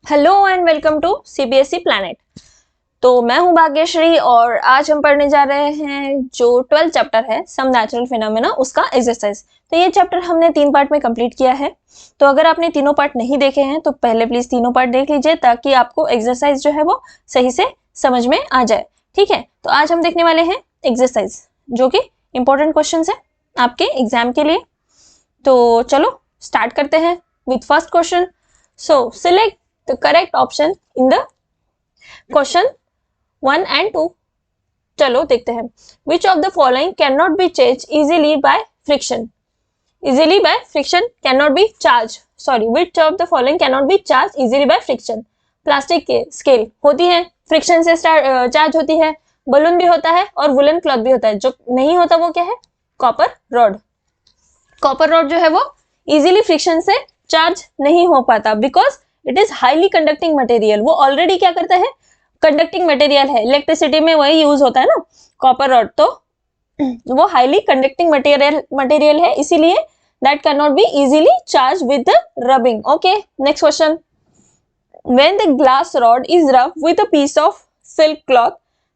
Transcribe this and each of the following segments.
Hello and welcome to CBSE planet. तो मैं हूं भाग्यश्री और आज हम पढ़ने जा रहे हैं जो 12th चैप्टर है सम नेचुरल फिनोमेना, उसका एक्सरसाइज। तो ये चैप्टर हमने 3 पार्ट में कंप्लीट किया है। तो अगर आपने तीनों पार्ट नहीं देखे हैं तो पहले प्लीज तीनों पार्ट देख लीजिए ताकि आपको एक्सरसाइज जो है वो सही से समझ में आ जाए। ठीक है, तो आज हम देखने वाले हैं एक्सरसाइज जो कि इंपॉर्टेंट क्वेश्चन है आपके एग्जाम के लिए। तो चलो स्टार्ट करते हैं with first question. So select the correct option in the question 1 and 2। चलो देखते हैं। Which of the following cannot be changed easily by friction? Easily by friction cannot be charged. Sorry, which of the following cannot be charged easily by friction? Plastic के scale होती है, friction से charge होती है, balloon भी होता है और वुलन क्लॉथ भी होता है। जो नहीं होता वो क्या है? Copper rod. कॉपर रॉड जो है वो इजीली फ्रिक्शन से चार्ज नहीं हो पाता because it is highly conducting material. वो ऑलरेडी क्या करता है? कंडक्टिंग मटेरियल है। इलेक्ट्रिसिटी में वही यूज होता है ना कॉपर रॉड, तो वो हाईली कंडक्टिंग मटेरियल है, इसीलिए that can not be easily charge with the rubbing. Okay, next question. When the glass rod is rub with a piece of silk cloth,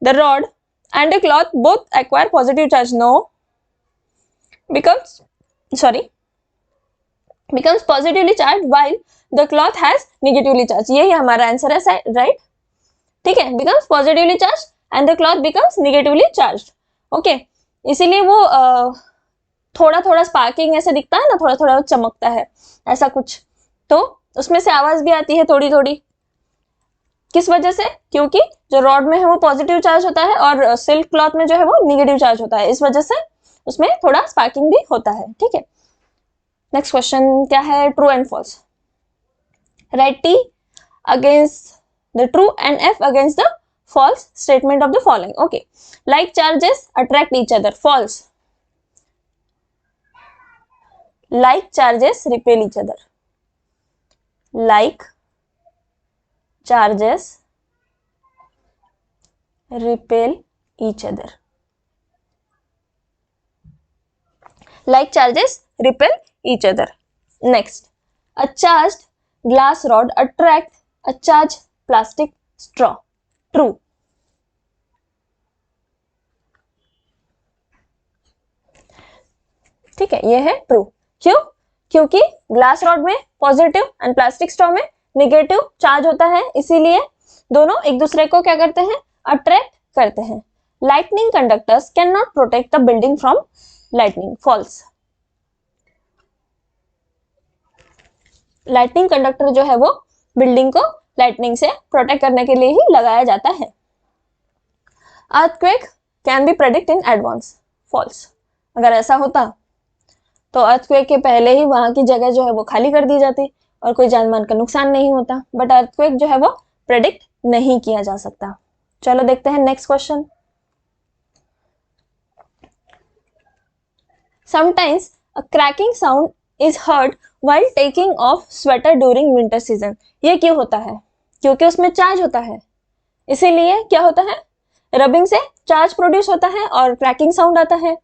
the rod and the cloth both acquire positive charge. No, becomes positively charged while the cloth has negatively charged। यही हमारा answer है, right? ठीक है, becomes positively charged and the cloth becomes negatively charged। Okay, इसीलिए वो थोड़ा थोड़ा sparking ऐसे दिखता है ना, थोड़ा थोड़ा चमकता है ऐसा कुछ, तो उसमें से आवाज भी आती है थोड़ी थोड़ी। किस वजह से? क्योंकि जो रॉड में है वो पॉजिटिव चार्ज होता है और सिल्क क्लॉथ में जो है वो नेगेटिव चार्ज होता है, इस वजह से उसमें थोड़ा स्पार्किंग भी होता है। ठीक है, नेक्स्ट क्वेश्चन क्या है? True and false. Right T against the true and F against the false statement of the following. Okay, like charges attract each other. False. Like charges repel each other. Like charges repel each other. Like charges repel each other. Next, a charged glass rod attracts a charged plastic straw. True. ठीक है, ये है true. क्यों? क्योंकि glass rod में positive and plastic straw में negative charge होता है, इसीलिए दोनों एक दूसरे को क्या करते हैं? अट्रैक्ट करते हैं। Lightning conductors can not protect the building from lightning. False. Lightning conductor जो है वो बिल्डिंग को लाइटनिंग से प्रोटेक्ट करने के लिए ही लगाया जाता है। Earthquake can be predict in advance. False. अगर ऐसा होता तो अर्थक्वेक के पहले ही वहां की जगह जो है वो खाली कर दी जाती और कोई जान मान का नुकसान नहीं होता, बट अर्थक्वेक जो है वो प्रेडिक्ट नहीं किया जा सकता। चलो देखते हैं next question. Sometimes a cracking sound is heard while taking off sweater during winter season। ये क्यों होता है? क्योंकि उसमें चार्ज होता है, इसीलिए क्या होता है? रबिंग से चार्ज प्रोड्यूस होता है और क्रैकिंग साउंड आता है,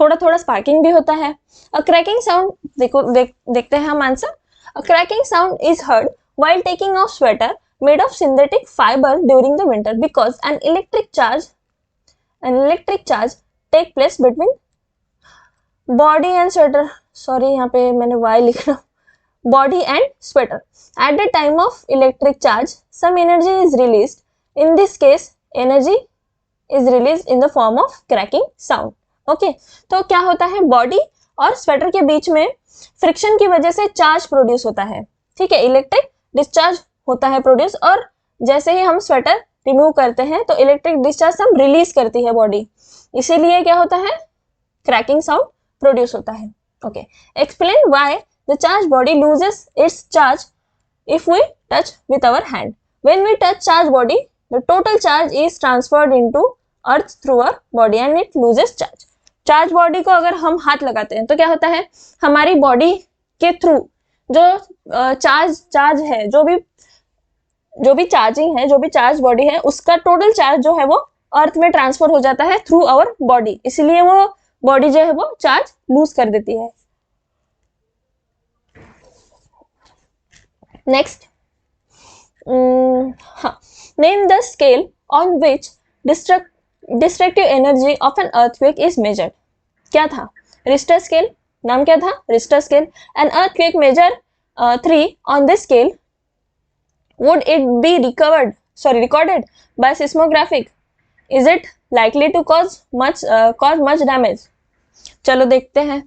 थोड़ा थोड़ा स्पार्किंग भी होता है। अ क्रैकिंग साउंड देखते हैं हम answer. A cracking sound is heard while taking off sweater made of synthetic fiber during the winter because an electric charge take place between body and sweater. Sorry, यहाँ पे मैंने Y लिखना। Body and sweater. At the time of electric charge some energy is released. In this case energy is released in the form of cracking sound. Okay, तो क्या होता है? Body और sweater के बीच में फ्रिक्शन की वजह से चार्ज प्रोड्यूस होता है। ठीक है, इलेक्ट्रिक डिस्चार्ज होता है प्रोड्यूस, और जैसे ही हम स्वेटर रिमूव करते हैं तो इलेक्ट्रिक डिस्चार्ज हम रिलीज करती है बॉडी, इसीलिए क्या होता है? क्रैकिंग साउंड प्रोड्यूस होता है। Okay, explain why the charge body loses its charge if we touch with our hand. When we touch charge body the total charge is transferred into earth through our body and it loses charge. Charge body को अगर हम हाथ लगाते हैं तो क्या होता है? हमारी बॉडी के थ्रू जो चार्ज है, जो भी चार्जिंग है, जो भी चार्ज बॉडी है, उसका टोटल चार्ज जो है वो अर्थ में ट्रांसफर हो जाता है थ्रू आवर बॉडी, इसलिए वो बॉडी जो है वो चार्ज लूज कर देती है। Next, name the scale on which destructive energy of an earthquake is measured. क्या था? Richter scale. नाम क्या था? Richter scale. An earthquake measure 3 on this scale. Would it be recorded by seismographic? Is it likely to cause much damage? चलो देखते हैं।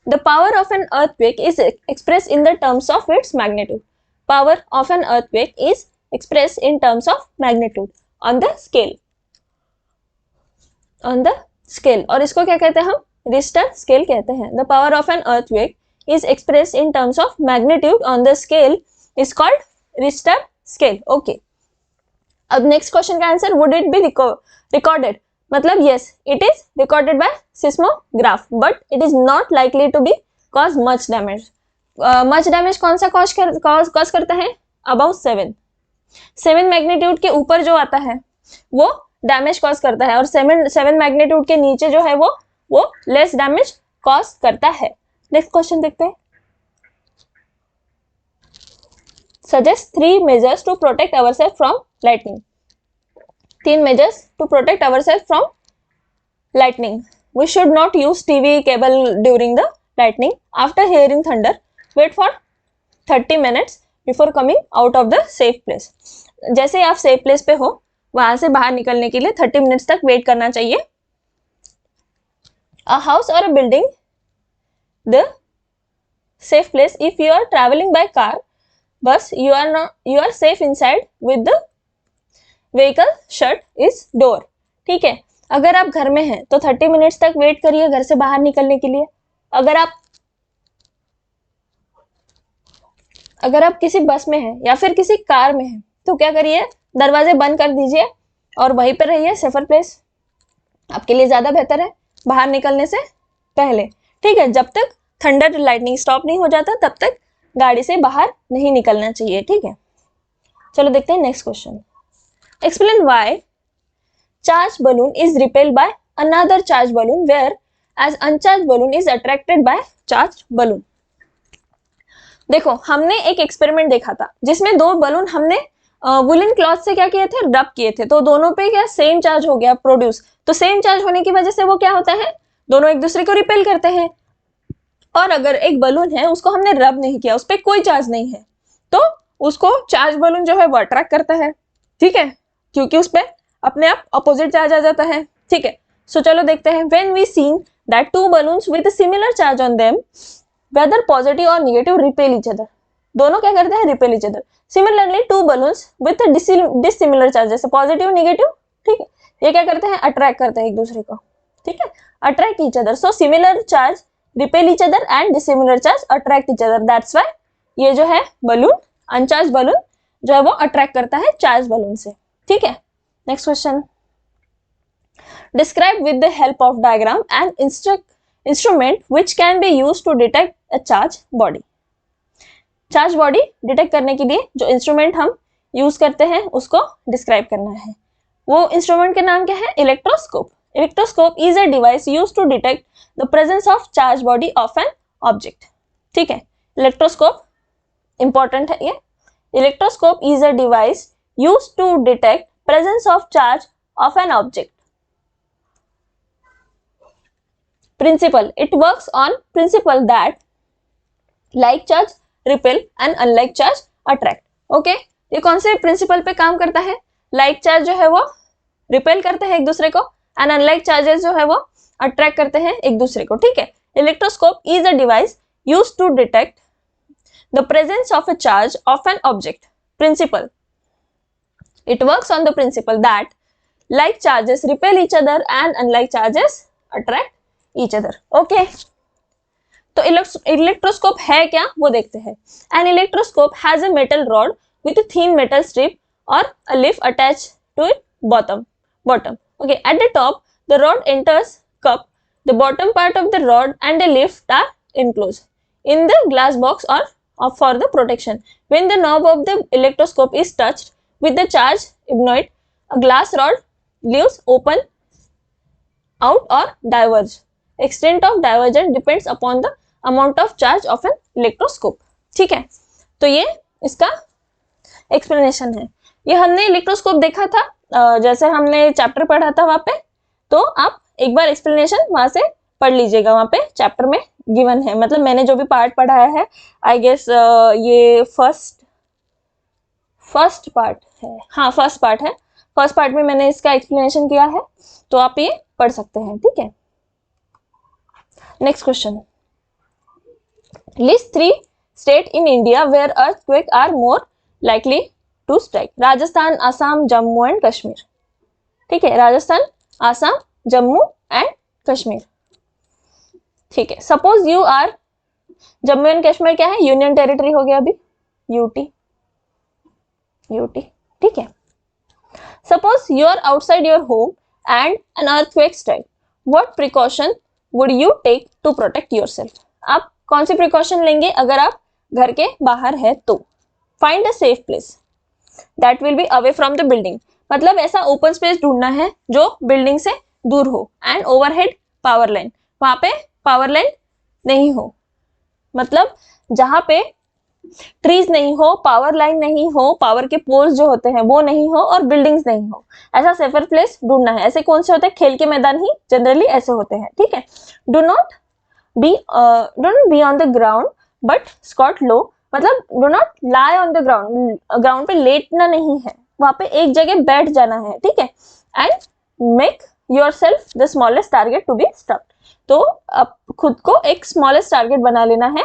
The power of an earthquake is expressed in the terms of its magnitude. Power of an earthquake is expressed in terms of magnitude on the scale. On the scale. और इसको क्या कहते हैं हम? Richter scale कहते हैं। The power of an earthquake is expressed in terms of magnitude on the scale is called Richter scale. Okay. अब next question का answer, would it be recorded? मतलब yes, it is recorded by seismograph, but it is not likely to be cause much damage. Much damage कौन सा cause करता है? Above 7 magnitude के ऊपर जो आता है वो डैमेज कॉज करता है, और 7 मैग्नीट्यूड के नीचे जो है वो लेस डैमेज कॉज करता है। नेक्स्ट क्वेश्चन देखते हैं। Suggest 3 measures to protect ourselves from lightning. 3 measures to protect ourselves from lightning. We should not use TV cable during the lightning. After hearing thunder, wait for 30 minutes before coming out of the safe place. जैसे आप safe place पे हो, वहां से बाहर निकलने के लिए 30 मिनट्स तक वेट करना चाहिए। A house or a building, the safe place. If you are traveling by car, bus, you are safe inside with the vehicle shut is door. ठीक है, अगर आप घर में हैं तो 30 मिनट्स तक वेट करिए घर से बाहर निकलने के लिए। अगर आप किसी बस में हैं या फिर किसी कार में हैं तो क्या करिए, दरवाजे बंद कर दीजिए और वहीं पर रहिए। सेफर प्लेस आपके लिए ज्यादा बेहतर है बाहर निकलने से पहले। ठीक है, जब तक थंडर लाइटनिंग स्टॉप नहीं हो जाता तब तक गाड़ी से बाहर नहीं निकलना चाहिए। ठीक है, चलो देखते हैं next question. Explain why charge balloon is repelled by another charge balloon whereas uncharge balloon is attracted by charge balloon. देखो, हमने एक एक्सपेरिमेंट देखा था जिसमें 2 बलून हमने वुलन क्लॉथ से क्या किए थे, रब किए थे, तो दोनों पे क्या सेम चार्ज हो गया प्रोड्यूस। तो सेम चार्ज होने की वजह से वो क्या होता है, दोनों एक दूसरे को रिपेल करते हैं। और अगर एक बलून है उसको हमने रब नहीं किया, उस पर कोई चार्ज नहीं है, तो उसको चार्ज बलून जो है वो अट्रैक्ट करता है। ठीक है, क्योंकि उस पर अपने आप अपोजिट चार्ज आ जाता है। ठीक है, सो चलो देखते हैं। When we seen that 2 balloons with similar charge on them, whether positive or negative repel each other, दोनों क्या करते हैं, repel each other. Similarly 2 balloons with dissimilar charge, जैसे पॉजिटिव नेगेटिव, ठीक है, ये क्या करते हैं, अट्रैक्ट करते हैं एक दूसरे को। ठीक है, attract each other. So similar charge repel each other and dissimilar charge attract each other. That's why ये जो है बलून, अनचार्ज बलून जो है वो अट्रैक्ट करता है चार्ज बलून से। ठीक है, next question. Describe with the help of diagram an instrument which can be used to detect a charge body. Charge body detect करने के लिए जो इंस्ट्रूमेंट हम यूज करते हैं उसको डिस्क्राइब करना है। वो इंस्ट्रूमेंट के नाम क्या है, electroscope. Electroscope is a device use to detect the presence of charge body of an object. ठीक है, इलेक्ट्रोस्कोप इंपॉर्टेंट है ये। Electroscope is a device use to detect presence of charge of an object. Principle, it works on principle that like charge repel and unlike charge attract. Okay, ये कौन से principal पे काम करता है, like charge जो है वो रिपेल करते हैं एक दूसरे को, and unlike charges जो है वो अट्रैक्ट करते हैं एक दूसरे को। ठीक है, electroscope is a device use to detect the presence of a charge of an object. Principle, it works on the principle that like charges repel each other and unlike charges attract each other. Okay, तो electroscope है क्या वो देखते हैं। An electroscope has a metal rod with a thin metal strip or a leaf attached to its bottom. Okay, at the top the rod enters cup. The bottom part of the rod and the leaf are enclosed in the glass box or for the protection. When the knob of the electroscope is touched with the charge ignited, a glass rod leaves open out or diverge. Extent of divergence depends upon the amount of charge of an electroscope. ठीक है, तो ये इसका explanation है। ये हमने electroscope देखा था, जैसे हमने चैप्टर पढ़ा था वहां पे, तो आप एक बार एक्सप्लेनेशन वहां से पढ़ लीजिएगा, वहां पे चैप्टर में गिवन है, मतलब मैंने जो भी पार्ट पढ़ाया है, आई गेस ये फर्स्ट पार्ट है, हाँ फर्स्ट पार्ट है, फर्स्ट पार्ट में मैंने इसका एक्सप्लेनेशन किया है, तो आप ये पढ़ सकते हैं, ठीक है। Next question, list 3 state in India where earthquake are more likely to strike. Rajasthan, Assam, Jammu and Kashmir, ठीक है, राजस्थान, असम, जम्मू एंड कश्मीर, ठीक है। Suppose you are, Jammu and Kashmir क्या है, यूनियन टेरिटरी हो गया अभी, यूटी, ठीक है। Suppose you are outside your home and an earthquake strike, what precaution would you take to protect yourself. आप कौन सी प्रिकॉशन लेंगे अगर आप घर के बाहर है तो। Find a safe place that will be away from the building, मतलब ऐसा ओपन स्पेस ढूंढना है जो बिल्डिंग से दूर हो, एंड ओवरहेड पावर लाइन, वहां पे पावर लाइन नहीं हो, मतलब जहां पे ट्रीज नहीं हो, पावर लाइन नहीं हो, पावर के पोल्स जो होते हैं वो नहीं हो, और बिल्डिंग्स नहीं हो, ऐसा सेफर प्लेस ढूंढना है। ऐसे कौन से होते हैं, खेल के मैदान ही जनरली ऐसे होते हैं, ठीक है। Do not be on the ground but squat low, मतलब do not lie on the ground, ground पे लेटना नहीं है, वहां पे एक जगह बैठ जाना है, ठीक है। And make yourself the smallest target to be struck, तो अब खुद को एक स्मॉलेस्ट टारगेट बना लेना है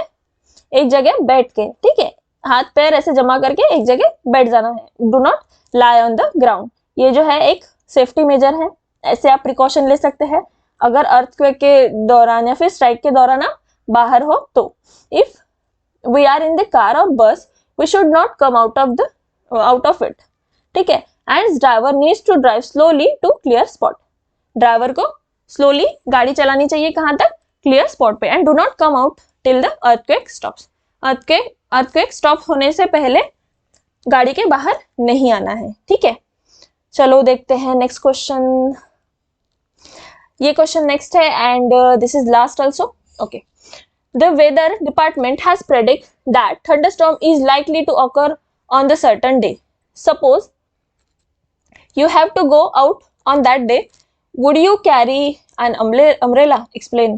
एक जगह बैठ के, ठीक है, हाथ पैर ऐसे जमा करके एक जगह बैठ जाना है। Do not lie on the ground, ये जो है एक सेफ्टी मेजर है, ऐसे आप प्रिकॉशन ले सकते हैं अगर अर्थक्वेक के दौरान या फिर स्ट्राइक के दौरान आप बाहर हो तो। If we are in the car और bus, we should not come out of it, ठीक है। And driver needs to drive slowly to clear spot, driver को स्लोली गाड़ी चलानी चाहिए, कहां तक, क्लियर स्पॉट पे। And do not come out till the earthquake stops, earthquake stop होने से पहले गाड़ी के बाहर नहीं आना है, ठीक है। चलो देखते हैं नेक्स्ट क्वेश्चन, ये क्वेश्चन नेक्स्ट है and this is last also, okay. The weather department has predict that thunderstorm is likely to occur on the certain day, suppose you have to go out on that day, would you carry an umbrella, explain।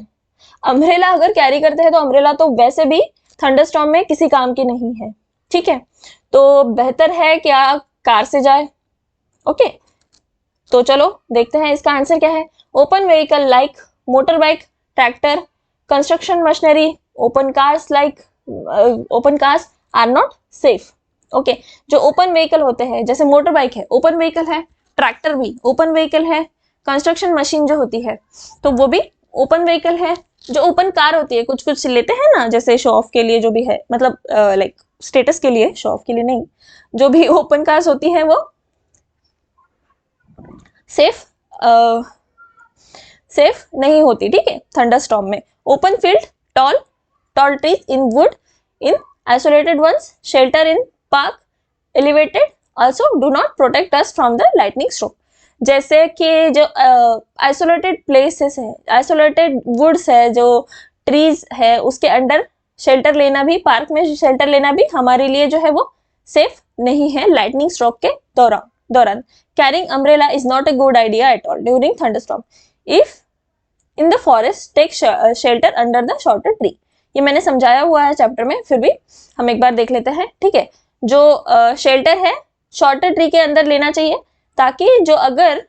Umbrella अगर carry करते हैं तो umbrella तो वैसे भी thunderstorm में किसी काम की नहीं है, ठीक है, तो बेहतर है क्या कार से जाए, ओके। तो चलो देखते हैं इसका आंसर क्या है। Open vehicle like motor bike, tractor, construction machinery, open cars are not safe, okay. जो ओपन व्हीकल होते हैं, जैसे मोटर बाइक है ओपन व्हीकल है, ट्रैक्टर भी ओपन व्हीकल है, कंस्ट्रक्शन मशीन जो होती है तो वो भी ओपन व्हीकल है। जो ओपन कार होती है, कुछ कुछ लेते हैं ना, जैसे शो ऑफ के लिए जो भी है, मतलब लाइक स्टेटस के लिए, शो ऑफ के लिए नहीं, जो भी ओपन कार्स होती है वो सेफ नहीं होती, ठीक है, थंडरस्टॉर्म में। Open field, tall trees in wood, in isolated ones, shelter in park, elevated also do not protect us from the lightning stroke। जैसे कि जो आइसोलेटेड प्लेसेस है, आइसोलेटेड वुड्स है, जो ट्रीज है, उसके अंडर शेल्टर लेना भी, पार्क में शेल्टर लेना भी हमारे लिए जो है वो सेफ नहीं है लाइटनिंग स्ट्रोक के दौरान। Carrying umbrella is not a good idea at all during thunderstorm. If in the forest take shelter under the shorter tree, ये मैंने समझाया हुआ है चैप्टर में, फिर भी हम एक बार देख लेते हैं, ठीक है। जो शेल्टर है शॉर्टर ट्री के अंदर लेना चाहिए, ताकि जो अगर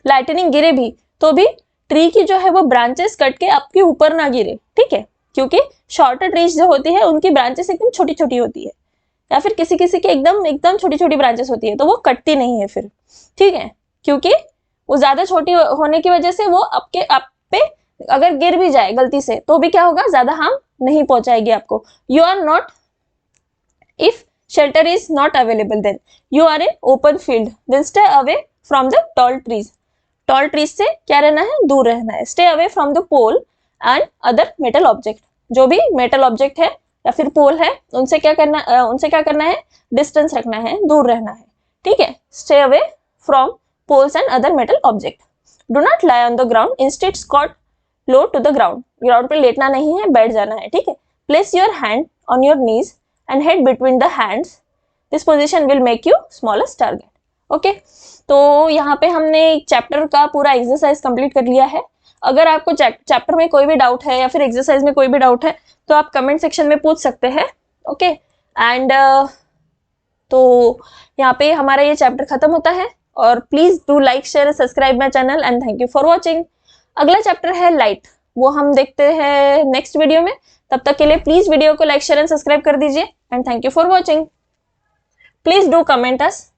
लाइटनिंग गिरे भी तो भी ट्री की जो है वो ब्रांचेस कट के आपके ऊपर ना गिरे, ठीक है, क्योंकि शॉर्टर ट्रीज जो होती है उनकी ब्रांचेस एकदम छोटी छोटी होती है, या फिर किसी किसी के एकदम छोटी छोटी ब्रांचेस होती है, तो वो कटती नहीं है फिर, ठीक है, क्योंकि वो ज्यादा छोटी होने की वजह से वो आप पे अगर गिर भी जाए गलती से तो भी क्या होगा, ज्यादा हार्म नहीं पहुंचाएगी आपको। You are not, if shelter is not available, then you are in open field, then stay away from the tall trees। tall trees से क्या रहना है, दूर रहना है। stay away from the pole and other metal object, जो भी metal object है या फिर पोल है उनसे क्या करना है, डिस्टेंस रखना है, दूर रहना है, ठीक है। stay away from poles and other metal object। do not lie on the ground, instead squat low to the ground, ground पे लेटना नहीं है, बैठ जाना है, ठीक है। place your hand on your knees and head between the hands, this position will make you smallest target. Okay, तो यहाँ पे हमने चैप्टर का पूरा एक्सरसाइज कंप्लीट कर लिया है। अगर आपको चैप्टर में कोई भी डाउट है या फिर एक्सरसाइज में कोई भी डाउट है तो आप कमेंट सेक्शन में पूछ सकते हैं। ओके, एंड तो यहाँ पे हमारा ये चैप्टर खत्म होता है। और please do like share and subscribe my channel and thank you for watching. अगला चैप्टर है लाइट, वो हम देखते हैं नेक्स्ट वीडियो में। तब तक के लिए प्लीज वीडियो को लाइक शेयर एंड सब्सक्राइब कर दीजिए and thank you for watching. Please do comment us